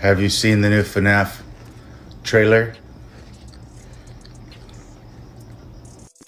Have you seen the new FNAF trailer?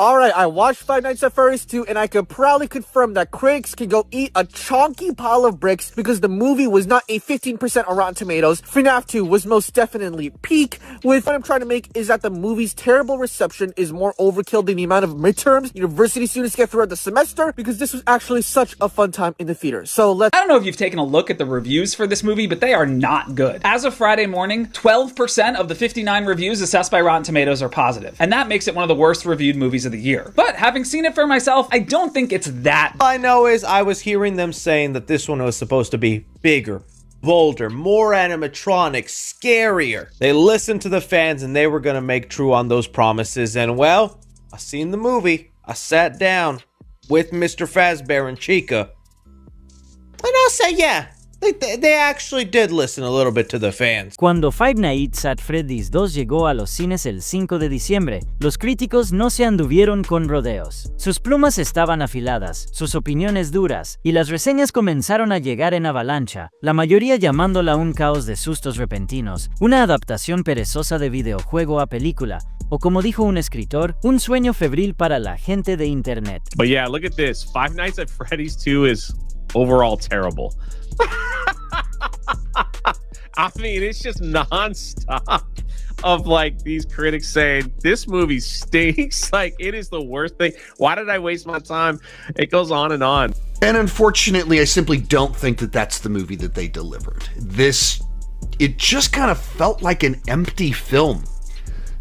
Alright, I watched Five Nights at Freddy's 2 and I can proudly confirm that critics can go eat a chonky pile of bricks because the movie was not a 15% on Rotten Tomatoes. FNAF 2 was most definitely peak. What I'm trying to make is that the movie's terrible reception is more overkill than the amount of midterms university students get throughout the semester, because this was actually such a fun time in the theater. So I don't know if you've taken a look at the reviews for this movie, but they are not good. As of Friday morning, 12% of the 59 reviews assessed by Rotten Tomatoes are positive, and that makes it one of the worst reviewed movies of the year. But having seen it for myself, I don't think it's that. All I know is I was hearing them saying that this one was supposed to be bigger, bolder, more animatronic, scarier. They listened to the fans and they were gonna make true on those promises, and well, I seen the movie. I sat down with Mr. Fazbear and Chica, and I'll say, yeah, they actually did listen a little bit to the fans. Cuando Five Nights at Freddy's 2 llegó a los cines el 5 de diciembre, los críticos no se anduvieron con rodeos. Sus plumas estaban afiladas, sus opiniones duras, y las reseñas comenzaron a llegar en avalancha, la mayoría llamándola un caos de sustos repentinos, una adaptación perezosa de videojuego a película, o como dijo un escritor, un sueño febril para la gente de internet. But yeah, look at this. Five Nights at Freddy's 2 is overall terrible. I mean, it's just nonstop of like these critics saying this movie stinks. Like, it is the worst thing. Why did I waste my time? It goes on and on. And unfortunately, I simply don't think that that's the movie that they delivered. It just kind of felt like an empty film.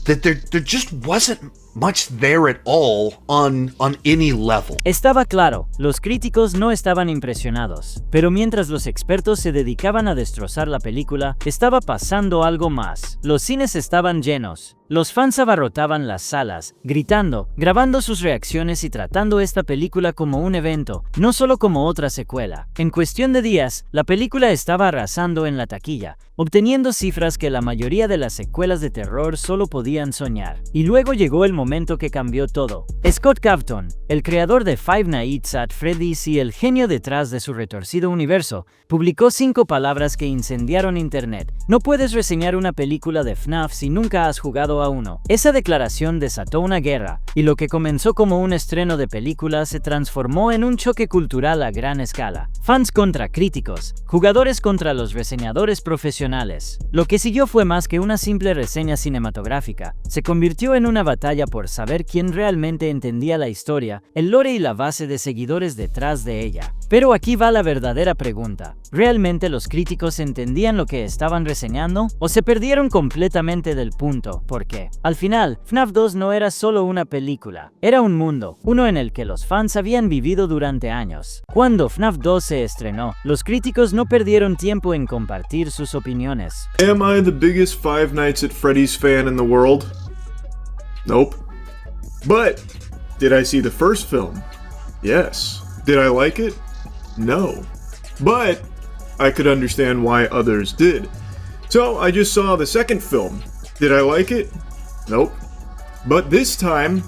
That there just wasn't much there at all on any level. Estaba claro, los críticos no estaban impresionados, pero mientras los expertos se dedicaban a destrozar la película, estaba pasando algo más. Los cines estaban llenos. Los fans abarrotaban las salas, gritando, grabando sus reacciones y tratando esta película como un evento, no solo como otra secuela. En cuestión de días, la película estaba arrasando en la taquilla, obteniendo cifras que la mayoría de las secuelas de terror solo podían soñar. Y luego llegó el momento que cambió todo. Scott Cawthon, el creador de Five Nights at Freddy's y el genio detrás de su retorcido universo, publicó 5 palabras que incendiaron internet. No puedes reseñar una película de FNAF si nunca has jugado a uno. Esa declaración desató una guerra, y lo que comenzó como un estreno de película se transformó en un choque cultural a gran escala. Fans contra críticos, jugadores contra los reseñadores profesionales. Lo que siguió fue más que una simple reseña cinematográfica. Se convirtió en una batalla por saber quién realmente entendía la historia, el lore y la base de seguidores detrás de ella. Pero aquí va la verdadera pregunta. ¿Realmente los críticos entendían lo que estaban reseñando? ¿O se perdieron completamente del punto? Porque, al final, FNAF 2 no era solo una película. Era un mundo, uno en el que los fans habían vivido durante años. Cuando FNAF 2 se estrenó, los críticos no perdieron tiempo en compartir sus opiniones. Am I the biggest Five Nights at Freddy's fan in the world? Nope. But, did I see the first film? Yes. Did I like it? No. But, I could understand why others did. So, I just saw the second film. Did I like it? Nope. But this time,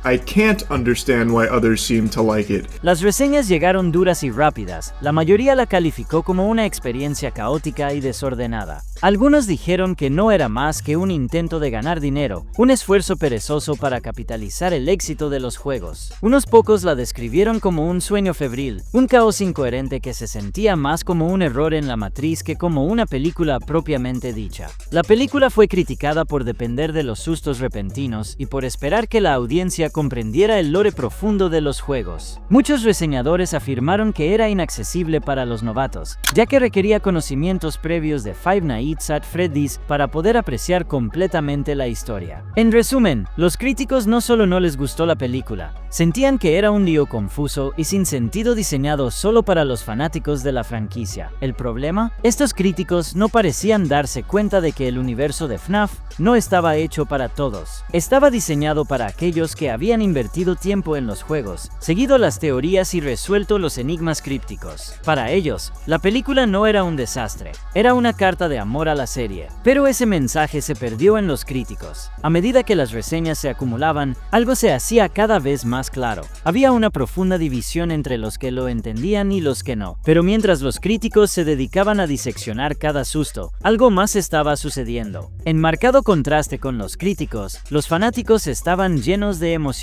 I can't understand why others seem to like it. Las reseñas llegaron duras y rápidas. La mayoría la calificó como una experiencia caótica y desordenada. Algunos dijeron que no era más que un intento de ganar dinero, un esfuerzo perezoso para capitalizar el éxito de los juegos. Unos pocos la describieron como un sueño febril, un caos incoherente que se sentía más como un error en la matriz que como una película propiamente dicha. La película fue criticada por depender de los sustos repentinos y por esperar que la audiencia comprendiera el lore profundo de los juegos. Muchos reseñadores afirmaron que era inaccesible para los novatos, ya que requería conocimientos previos de Five Nights at Freddy's para poder apreciar completamente la historia. En resumen, los críticos no solo no les gustó la película, sentían que era un lío confuso y sin sentido diseñado solo para los fanáticos de la franquicia. ¿El problema? Estos críticos no parecían darse cuenta de que el universo de FNAF no estaba hecho para todos. Estaba diseñado para aquellos que habían habían invertido tiempo en los juegos, seguido las teorías y resuelto los enigmas crípticos. Para ellos, la película no era un desastre, era una carta de amor a la serie. Pero ese mensaje se perdió en los críticos. A medida que las reseñas se acumulaban, algo se hacía cada vez más claro. Había una profunda división entre los que lo entendían y los que no. Pero mientras los críticos se dedicaban a diseccionar cada susto, algo más estaba sucediendo. En marcado contraste con los críticos, los fanáticos estaban llenos de emoción.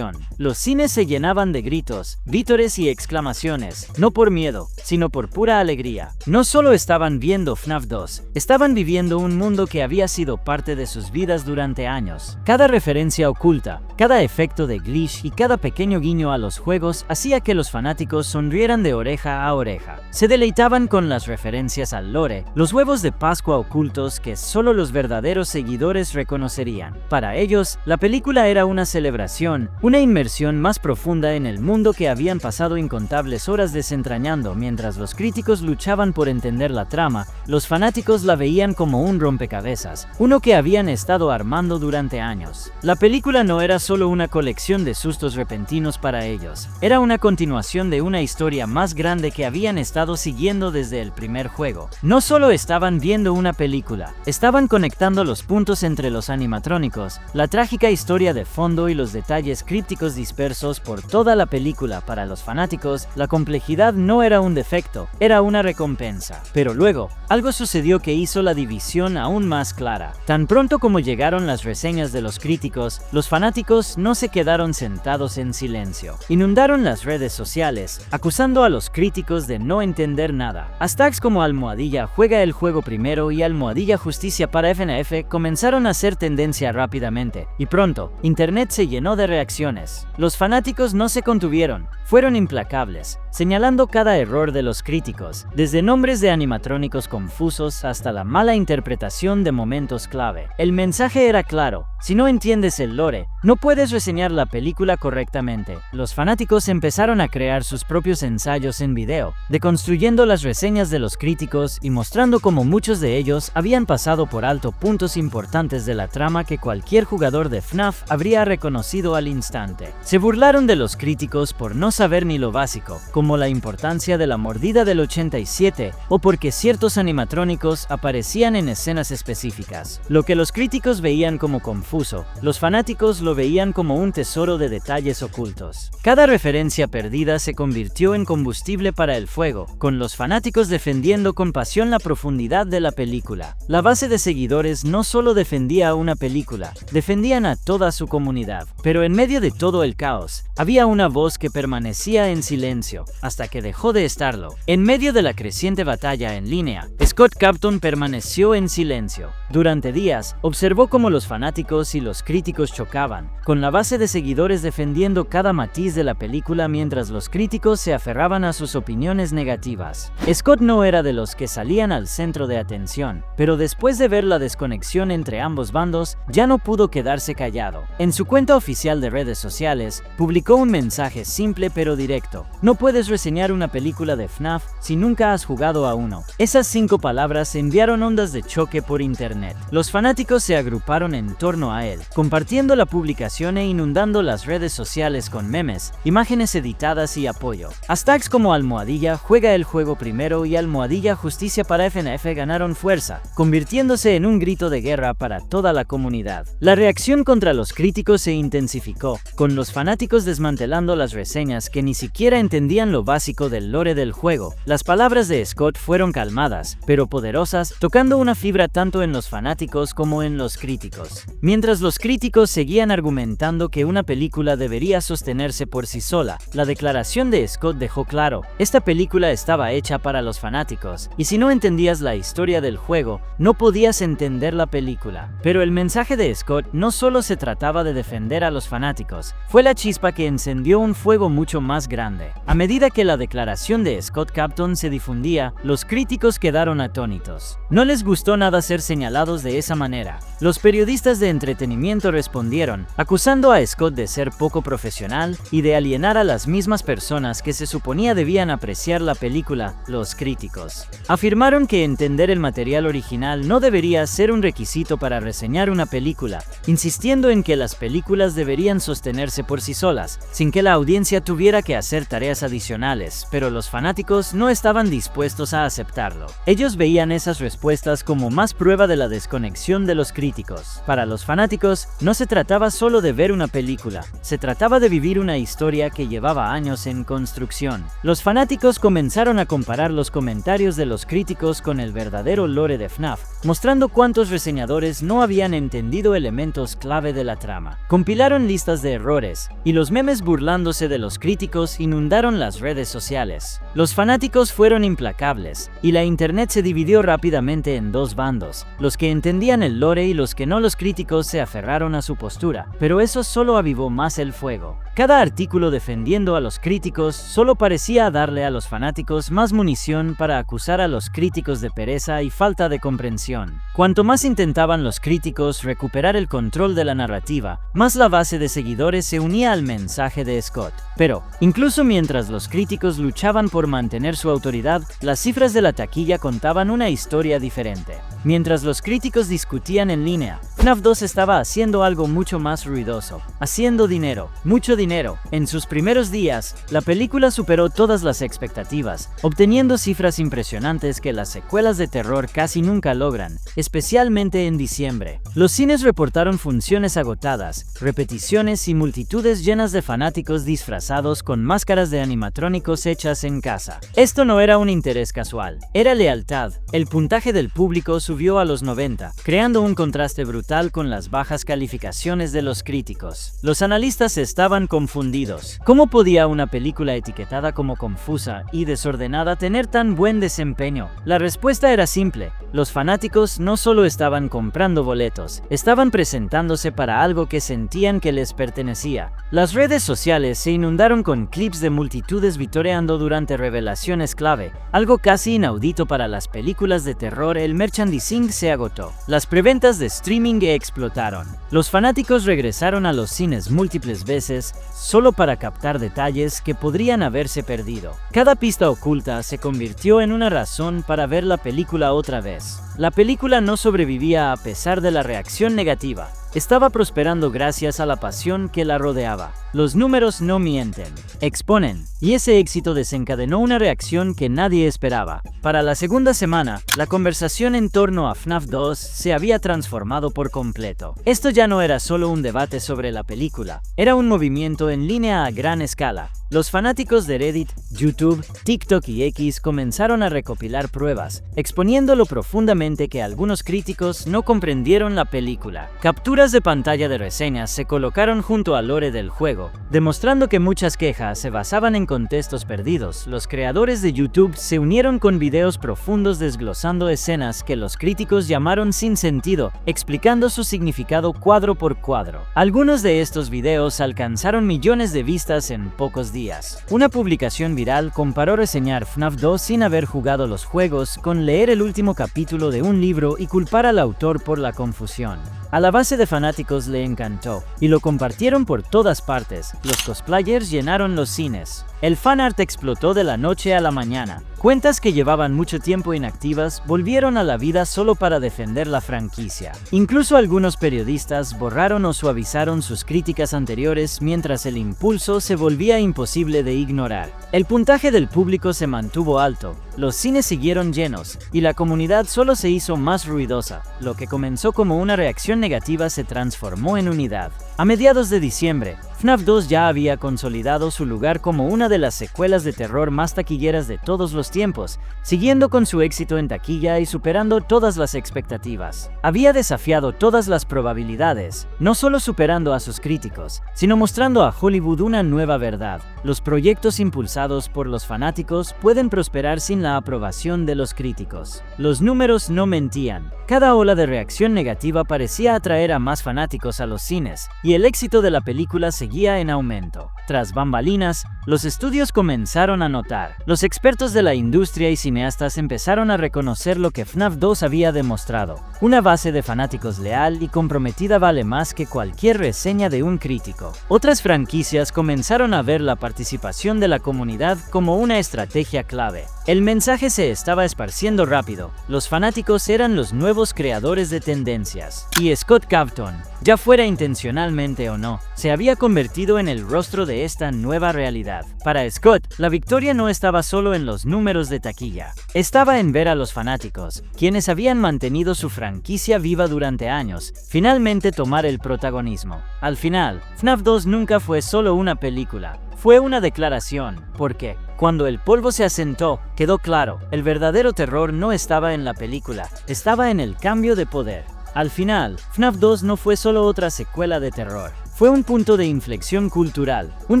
Los cines se llenaban de gritos, vítores y exclamaciones, no por miedo, sino por pura alegría. No solo estaban viendo FNAF 2, estaban viviendo un mundo que había sido parte de sus vidas durante años. Cada referencia oculta, cada efecto de glitch y cada pequeño guiño a los juegos hacía que los fanáticos sonrieran de oreja a oreja. Se deleitaban con las referencias al lore, los huevos de Pascua ocultos que solo los verdaderos seguidores reconocerían. Para ellos, la película era una celebración, una inmersión más profunda en el mundo que habían pasado incontables horas desentrañando. Mientras los críticos luchaban por entender la trama, los fanáticos la veían como un rompecabezas, uno que habían estado armando durante años. La película no era solo una colección de sustos repentinos para ellos, era una continuación de una historia más grande que habían estado siguiendo desde el primer juego. No solo estaban viendo una película, estaban conectando los puntos entre los animatrónicos, la trágica historia de fondo y los detalles crípticos dispersos por toda la película. Para los fanáticos, la complejidad no era un defecto, era una recompensa. Pero luego, algo sucedió que hizo la división aún más clara. Tan pronto como llegaron las reseñas de los críticos, los fanáticos no se quedaron sentados en silencio. Inundaron las redes sociales, acusando a los críticos de no entender nada. Hashtags como almohadilla juega el juego primero y almohadilla justicia para FNF comenzaron a hacer tendencia rápidamente, y pronto, internet se llenó de reacciones. Los fanáticos no se contuvieron, fueron implacables, señalando cada error de los críticos, desde nombres de animatrónicos confusos hasta la mala interpretación de momentos clave. El mensaje era claro: si no entiendes el lore, no puedes reseñar la película correctamente. Los fanáticos empezaron a crear sus propios ensayos en video, deconstruyendo las reseñas de los críticos y mostrando cómo muchos de ellos habían pasado por alto puntos importantes de la trama que cualquier jugador de FNAF habría reconocido al instante. Se burlaron de los críticos por no saber ni lo básico, como la importancia de la mordida del 87 o porque ciertos animatrónicos aparecían en escenas específicas. Lo que los críticos veían como confuso, los fanáticos lo veían como un tesoro de detalles ocultos. Cada referencia perdida se convirtió en combustible para el fuego, con los fanáticos defendiendo con pasión la profundidad de la película. La base de seguidores no solo defendía a una película, defendían a toda su comunidad. Pero en medio de todo el caos, había una voz que permanecía en silencio, hasta que dejó de estarlo. En medio de la creciente batalla en línea, Scott Capton permaneció en silencio. Durante días, observó cómo los fanáticos y los críticos chocaban, con la base de seguidores defendiendo cada matiz de la película mientras los críticos se aferraban a sus opiniones negativas. Scott no era de los que salían al centro de atención, pero después de ver la desconexión entre ambos bandos, ya no pudo quedarse callado. En su cuenta oficial de redes sociales, publicó un mensaje simple pero directo: no puedes reseñar una película de FNAF si nunca has jugado a uno. Esas 5 palabras enviaron ondas de choque por internet. Los fanáticos se agruparon en torno a él, compartiendo la publicación e inundando las redes sociales con memes, imágenes editadas y apoyo. Hashtags como almohadilla juega el juego primero y almohadilla justicia para FNF ganaron fuerza, convirtiéndose en un grito de guerra para toda la comunidad. La reacción contra los críticos se intensificó, con los fanáticos desmantelando las reseñas que ni siquiera entendían lo básico del lore del juego. Las palabras de Scott fueron calmadas, pero poderosas, tocando una fibra tanto en los fanáticos como en los críticos. Mientras los críticos seguían argumentando que una película debería sostenerse por sí sola, la declaración de Scott dejó claro: esta película estaba hecha para los fanáticos, y si no entendías la historia del juego, no podías entender la película. Pero el mensaje de Scott no solo se trataba de defender a los fanáticos, fue la chispa que encendió un fuego mucho más grande. A medida medida que la declaración de Scott Capton se difundía, los críticos quedaron atónitos. No les gustó nada ser señalados de esa manera. Los periodistas de entretenimiento respondieron, acusando a Scott de ser poco profesional y de alienar a las mismas personas que se suponía debían apreciar la película, los críticos. Afirmaron que entender el material original no debería ser un requisito para reseñar una película, insistiendo en que las películas deberían sostenerse por sí solas, sin que la audiencia tuviera que hacer tareas adicionales, pero los fanáticos no estaban dispuestos a aceptarlo. Ellos veían esas respuestas como más prueba de la desconexión de los críticos. Para los fanáticos, no se trataba solo de ver una película, se trataba de vivir una historia que llevaba años en construcción. Los fanáticos comenzaron a comparar los comentarios de los críticos con el verdadero lore de FNAF, mostrando cuántos reseñadores no habían entendido elementos clave de la trama. Compilaron listas de errores, y los memes burlándose de los críticos inundaron las redes sociales. Los fanáticos fueron implacables, y la internet se dividió rápidamente en dos bandos, los que entendían el lore y los que no. Los críticos se aferraron a su postura, pero eso solo avivó más el fuego. Cada artículo defendiendo a los críticos solo parecía darle a los fanáticos más munición para acusar a los críticos de pereza y falta de comprensión. Cuanto más intentaban los críticos recuperar el control de la narrativa, más la base de seguidores se unía al mensaje de Scott. Pero, incluso mientras los críticos luchaban por mantener su autoridad, las cifras de la taquilla contaban una historia diferente. Mientras los críticos discutían en línea, FNAF 2 estaba haciendo algo mucho más ruidoso, haciendo dinero, mucho dinero. En sus primeros días, la película superó todas las expectativas, obteniendo cifras impresionantes que las secuelas de terror casi nunca logran, especialmente en diciembre. Los cines reportaron funciones agotadas, repeticiones y multitudes llenas de fanáticos disfrazados con máscaras de animatrónicos hechas en casa. Esto no era un interés casual, era lealtad. El puntaje del público subió a los 90, creando un contraste brutal con las bajas calificaciones de los críticos. Los analistas estaban confundidos. ¿Cómo podía una película etiquetada como confusa y desordenada tener tan buen desempeño? La respuesta era simple. Los fanáticos no solo estaban comprando boletos, estaban presentándose para algo que sentían que les pertenecía. Las redes sociales se inundaron con clips de multitudes vitoreando durante revelaciones clave, algo casi inaudito para las películas de terror. El merchandising se agotó. Las preventas de streaming explotaron. Los fanáticos regresaron a los cines múltiples veces solo para captar detalles que podrían haberse perdido. Cada pista oculta se convirtió en una razón para ver la película otra vez. La película no sobrevivía a pesar de la reacción negativa. Estaba prosperando gracias a la pasión que la rodeaba. Los números no mienten, exponen, y ese éxito desencadenó una reacción que nadie esperaba. Para la segunda semana, la conversación en torno a FNAF 2 se había transformado por completo. Esto ya no era solo un debate sobre la película, era un movimiento en línea a gran escala. Los fanáticos de Reddit, YouTube, TikTok y X comenzaron a recopilar pruebas, exponiendo lo profundamente que algunos críticos no comprendieron la película. Capturas de pantalla de reseñas se colocaron junto al lore del juego, demostrando que muchas quejas se basaban en contextos perdidos. Los creadores de YouTube se unieron con videos profundos desglosando escenas que los críticos llamaron sin sentido, explicando su significado cuadro por cuadro. Algunos de estos videos alcanzaron millones de vistas en pocos días. Una publicación viral comparó reseñar FNAF 2 sin haber jugado los juegos con leer el último capítulo de un libro y culpar al autor por la confusión. A la base de fanáticos le encantó, y lo compartieron por todas partes. Los cosplayers llenaron los cines. El fanart explotó de la noche a la mañana. Cuentas que llevaban mucho tiempo inactivas volvieron a la vida solo para defender la franquicia. Incluso algunos periodistas borraron o suavizaron sus críticas anteriores mientras el impulso se volvía imposible de ignorar. El puntaje del público se mantuvo alto, los cines siguieron llenos, y la comunidad solo se hizo más ruidosa. Lo que comenzó como una reacción negativa se transformó en unidad. A mediados de diciembre, FNAF 2 ya había consolidado su lugar como una de las secuelas de terror más taquilleras de todos los tiempos, siguiendo con su éxito en taquilla y superando todas las expectativas. Había desafiado todas las probabilidades, no solo superando a sus críticos, sino mostrando a Hollywood una nueva verdad. Los proyectos impulsados por los fanáticos pueden prosperar sin la aprobación de los críticos. Los números no mentían. Cada ola de reacción negativa parecía atraer a más fanáticos a los cines, y el éxito de la película seguía en aumento. Tras bambalinas, los estudios comenzaron a notar. Los expertos de la industria y cineastas empezaron a reconocer lo que FNAF 2 había demostrado. Una base de fanáticos leal y comprometida vale más que cualquier reseña de un crítico. Otras franquicias comenzaron a ver la participación de la comunidad como una estrategia clave. El mensaje se estaba esparciendo rápido. Los fanáticos eran los nuevos creadores de tendencias. Y Scott Cawthon, ya fuera intencionalmente o no, se había convertido en el rostro de esta nueva realidad. Para Scott, la victoria no estaba solo en los números de taquilla. Estaba en ver a los fanáticos, quienes habían mantenido su franquicia viva durante años, finalmente tomar el protagonismo. Al final, FNAF 2 nunca fue solo una película. Fue una declaración, porque, cuando el polvo se asentó, quedó claro, el verdadero terror no estaba en la película, estaba en el cambio de poder. Al final, FNAF 2 no fue solo otra secuela de terror. Fue un punto de inflexión cultural, un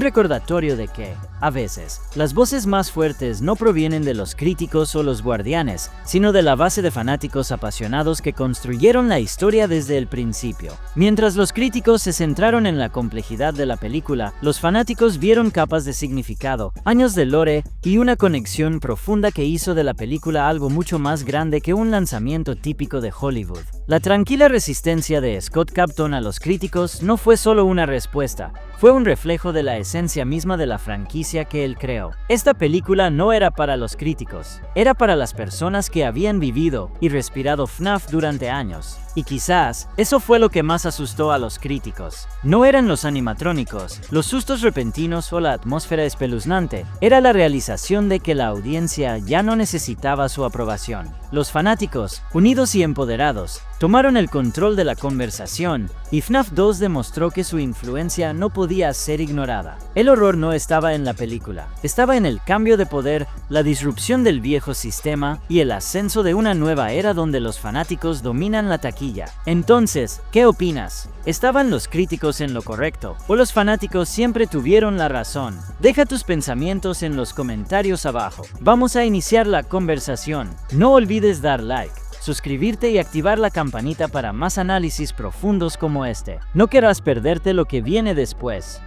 recordatorio de que, a veces, las voces más fuertes no provienen de los críticos o los guardianes, sino de la base de fanáticos apasionados que construyeron la historia desde el principio. Mientras los críticos se centraron en la complejidad de la película, los fanáticos vieron capas de significado, años de lore y una conexión profunda que hizo de la película algo mucho más grande que un lanzamiento típico de Hollywood. La tranquila resistencia de Scott Cawthon a los críticos no fue solo una respuesta, fue un reflejo de la esencia misma de la franquicia que él creó. Esta película no era para los críticos, era para las personas que habían vivido y respirado FNAF durante años. Y quizás, eso fue lo que más asustó a los críticos. No eran los animatrónicos, los sustos repentinos o la atmósfera espeluznante, era la realización de que la audiencia ya no necesitaba su aprobación. Los fanáticos, unidos y empoderados, tomaron el control de la conversación, y FNAF 2 demostró que su influencia no podía ser ignorada. El horror no estaba en la película, estaba en el cambio de poder, la disrupción del viejo sistema y el ascenso de una nueva era donde los fanáticos dominan la taquilla. Entonces, ¿qué opinas? ¿Estaban los críticos en lo correcto? ¿O los fanáticos siempre tuvieron la razón? Deja tus pensamientos en los comentarios abajo. Vamos a iniciar la conversación. No olvides dar like, suscribirte y activar la campanita para más análisis profundos como este. No querrás perderte lo que viene después.